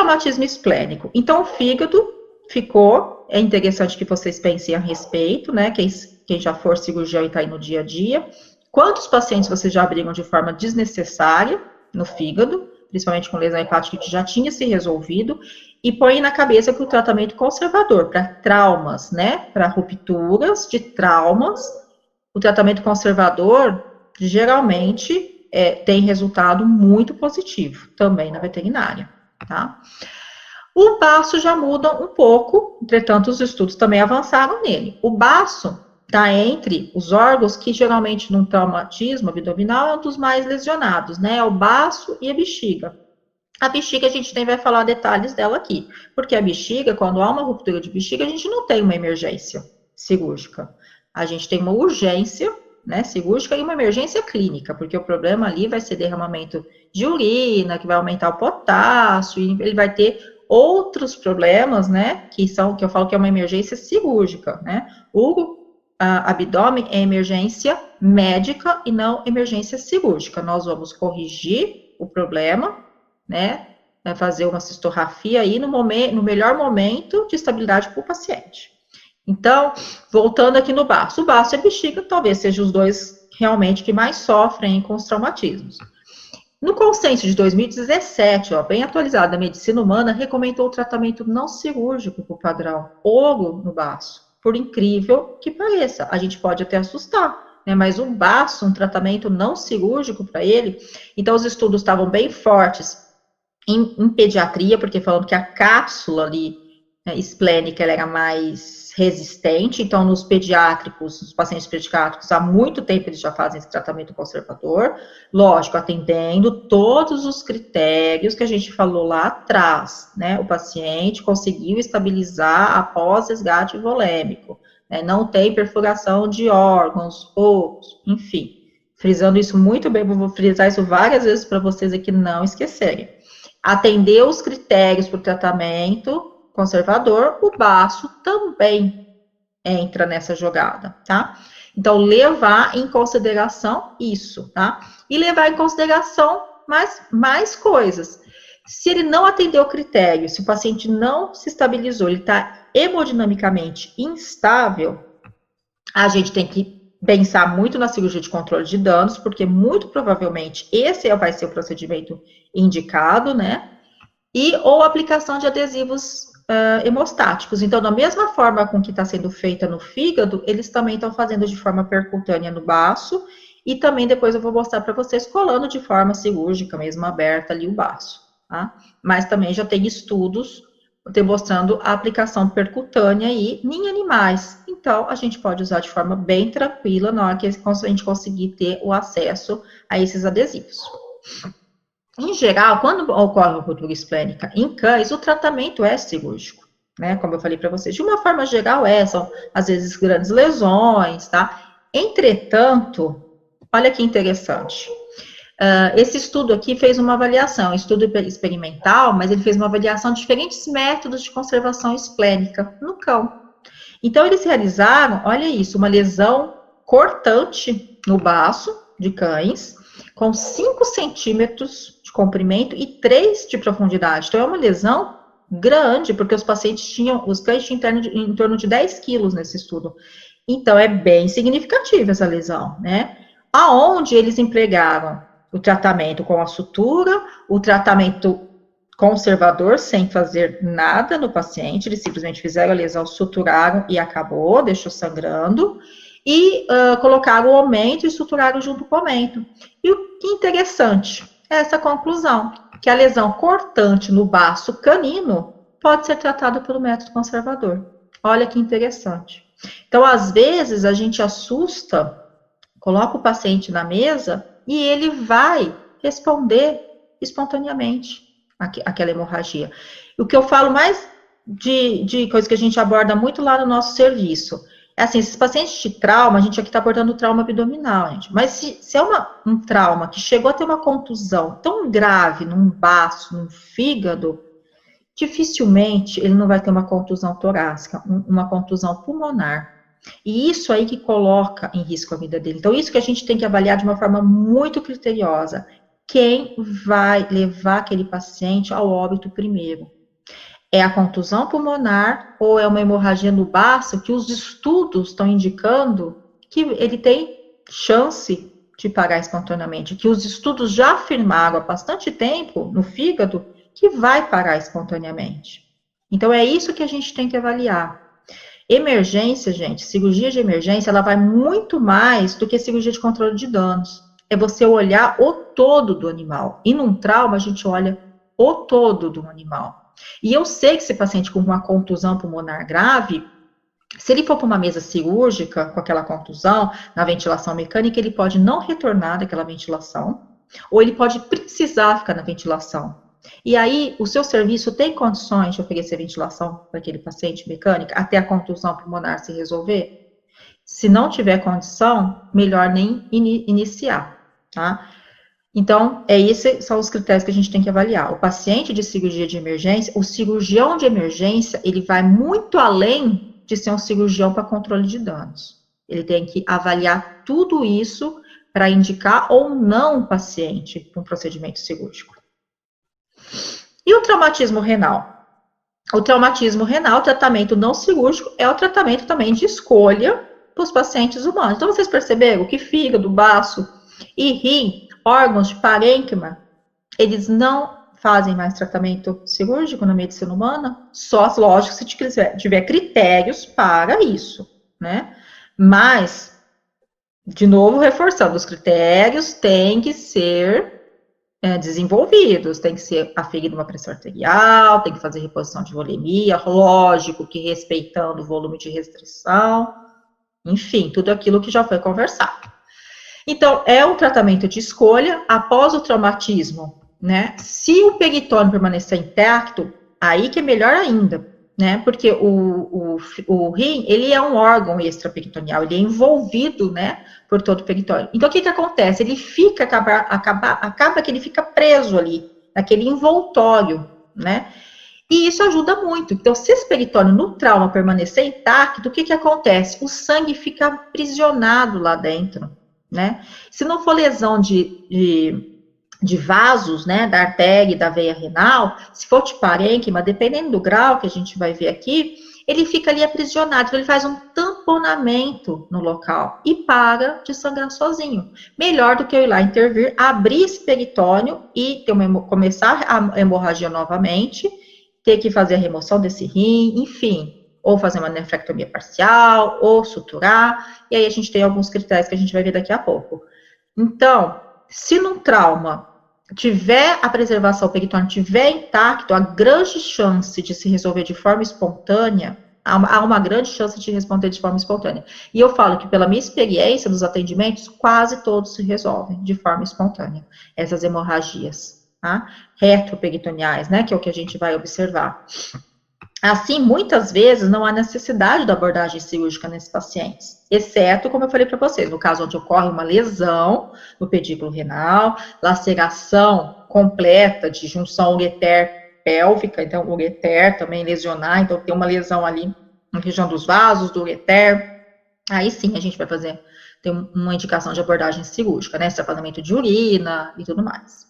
traumatismo esplênico. Então, o fígado ficou, é interessante que vocês pensem a respeito, né? Quem já for cirurgião e está aí no dia a dia. Quantos pacientes vocês já abriram de forma desnecessária no fígado, principalmente com lesão hepática que já tinha se resolvido, e põe na cabeça que o tratamento conservador para traumas, né? Para rupturas de traumas, o tratamento conservador geralmente tem resultado muito positivo também na veterinária, tá? O baço já muda um pouco, entretanto, os estudos também avançaram nele. O baço está entre os órgãos que geralmente num traumatismo abdominal é um dos mais lesionados, né? É o baço e a bexiga. A bexiga a gente nem vai falar detalhes dela aqui, porque a bexiga, quando há uma ruptura de bexiga, a gente não tem uma emergência cirúrgica. A gente tem uma urgência, né, cirúrgica e uma emergência clínica, porque o problema ali vai ser derramamento de urina, que vai aumentar o potássio, e ele vai ter outros problemas, né, que eu falo que é uma emergência cirúrgica, né. O abdômen é emergência médica e não emergência cirúrgica. Nós vamos corrigir o problema, né, fazer uma cistografia aí no melhor momento de estabilidade para o paciente. Então, voltando aqui no baço. O baço e a bexiga talvez sejam os dois realmente que mais sofrem com os traumatismos. No consenso de 2017, bem atualizado da medicina humana, recomendou o tratamento não cirúrgico para o padrão ouro no baço. Por incrível que pareça, a gente pode até assustar, né? Mas o baço, um tratamento não cirúrgico para ele, então os estudos estavam bem fortes em pediatria, porque falando que a cápsula ali, né, esplênica, ela era mais resistente, então nos pediátricos, nos pacientes pediátricos, há muito tempo eles já fazem esse tratamento conservador, lógico, atendendo todos os critérios que a gente falou lá atrás, né, o paciente conseguiu estabilizar após resgate volêmico, né, não tem perfuração de órgãos, outros, enfim, frisando isso muito bem, vou frisar isso várias vezes para vocês aqui não esquecerem. Atender os critérios para o tratamento conservador, o baço também entra nessa jogada, tá? Então, levar em consideração isso, tá? E levar em consideração mais coisas. Se ele não atendeu o critério, se o paciente não se estabilizou, ele está hemodinamicamente instável, a gente tem que pensar muito na cirurgia de controle de danos, porque muito provavelmente esse vai ser o procedimento indicado, né? Ou aplicação de adesivos hemostáticos. Então, da mesma forma com que está sendo feita no fígado, eles também estão fazendo de forma percutânea no baço, e também depois eu vou mostrar para vocês colando de forma cirúrgica, mesmo aberta ali o baço, tá? Mas também já tem estudos demonstrando a aplicação percutânea aí em animais. Então, a gente pode usar de forma bem tranquila na hora que a gente conseguir ter o acesso a esses adesivos. Em geral, quando ocorre uma ruptura esplênica em cães, o tratamento é cirúrgico, né? Como eu falei para vocês, de uma forma geral são às vezes grandes lesões, tá? Entretanto, olha que interessante. Esse estudo aqui fez uma avaliação, estudo experimental, mas ele fez uma avaliação de diferentes métodos de conservação esplênica no cão. Então, eles realizaram, olha isso, uma lesão cortante no baço de cães, com 5 centímetros de comprimento e 3 de profundidade. Então, é uma lesão grande, porque os cães tinham em torno de 10 quilos nesse estudo. Então, é bem significativa essa lesão, né? Aonde eles empregaram o tratamento com a sutura, o tratamento conservador, sem fazer nada no paciente, eles simplesmente fizeram a lesão, suturaram e acabou, deixou sangrando, e colocaram o aumento e suturaram junto com o aumento. E o que interessante é essa conclusão, que a lesão cortante no baço canino pode ser tratada pelo método conservador. Olha que interessante. Então, às vezes, a gente assusta, coloca o paciente na mesa e ele vai responder espontaneamente àquela hemorragia. O que eu falo mais de coisa que a gente aborda muito lá no nosso serviço é assim, esses pacientes de trauma, a gente aqui está abordando trauma abdominal, gente, mas se é um trauma que chegou a ter uma contusão tão grave num baço, num fígado, dificilmente ele não vai ter uma contusão torácica, uma contusão pulmonar. E isso aí que coloca em risco a vida dele. Então, isso que a gente tem que avaliar de uma forma muito criteriosa. Quem vai levar aquele paciente ao óbito primeiro? É a contusão pulmonar ou é uma hemorragia no baço que os estudos estão indicando que ele tem chance de parar espontaneamente, que os estudos já afirmaram há bastante tempo no fígado que vai parar espontaneamente. Então é isso que a gente tem que avaliar. Emergência, gente, cirurgia de emergência, ela vai muito mais do que cirurgia de controle de danos. É você olhar o todo do animal. E num trauma, a gente olha o todo do animal. E eu sei que esse paciente com uma contusão pulmonar grave, se ele for para uma mesa cirúrgica com aquela contusão, na ventilação mecânica, ele pode não retornar daquela ventilação, ou ele pode precisar ficar na ventilação. E aí, o seu serviço tem condições de oferecer ventilação para aquele paciente mecânica até a contusão pulmonar se resolver? Se não tiver condição, melhor nem iniciar, tá? Então, esses são os critérios que a gente tem que avaliar. O paciente de cirurgia de emergência, o cirurgião de emergência, ele vai muito além de ser um cirurgião para controle de danos. Ele tem que avaliar tudo isso para indicar ou não o paciente para um procedimento cirúrgico. E o traumatismo renal? O traumatismo renal, o tratamento não cirúrgico, é o tratamento também de escolha para os pacientes humanos. Então, vocês perceberam que fígado, baço e rim, órgãos de parênquima, eles não fazem mais tratamento cirúrgico na medicina humana? Só, lógico, se tiver critérios para isso, né? Mas, de novo, reforçando, os critérios têm que ser desenvolvidos, tem que ser aferido uma pressão arterial, tem que fazer reposição de volemia, lógico que respeitando o volume de restrição, enfim, tudo aquilo que já foi conversado. Então, é um tratamento de escolha após o traumatismo, né? Se o peritônio permanecer intacto, aí que é melhor ainda, né? Porque o rim, ele é um órgão extraperitoneal, ele é envolvido, né, por todo o peritônio. Então, o que acontece? Ele fica, acaba que ele fica preso ali, naquele envoltório, né? E isso ajuda muito. Então, se esse peritônio no trauma permanecer intacto, o que acontece? O sangue fica aprisionado lá dentro, né? Se não for lesão de vasos, né, da artéria e da veia renal, se for de parênquima, dependendo do grau que a gente vai ver aqui, ele fica ali aprisionado, então ele faz um tamponamento no local e para de sangrar sozinho. Melhor do que eu ir lá intervir, abrir esse peritônio e começar a hemorragia novamente, ter que fazer a remoção desse rim, enfim, ou fazer uma nefrectomia parcial, ou suturar, e aí a gente tem alguns critérios que a gente vai ver daqui a pouco. Então, se num trauma tiver a preservação, o peritônio tiver intacto, a grande chance de se resolver de forma espontânea, há uma grande chance de responder de forma espontânea. E eu falo que pela minha experiência dos atendimentos, quase todos se resolvem de forma espontânea, essas hemorragias, tá? Retroperitoneais, né, que é o que a gente vai observar. Assim, muitas vezes não há necessidade da abordagem cirúrgica nesses pacientes, exceto, como eu falei para vocês, no caso onde ocorre uma lesão no pedículo renal, laceração completa de junção ureter-pélvica, então ureter também lesionar, então tem uma lesão ali na região dos vasos, do ureter, aí sim a gente vai fazer, tem uma indicação de abordagem cirúrgica, né, tratamento de urina e tudo mais.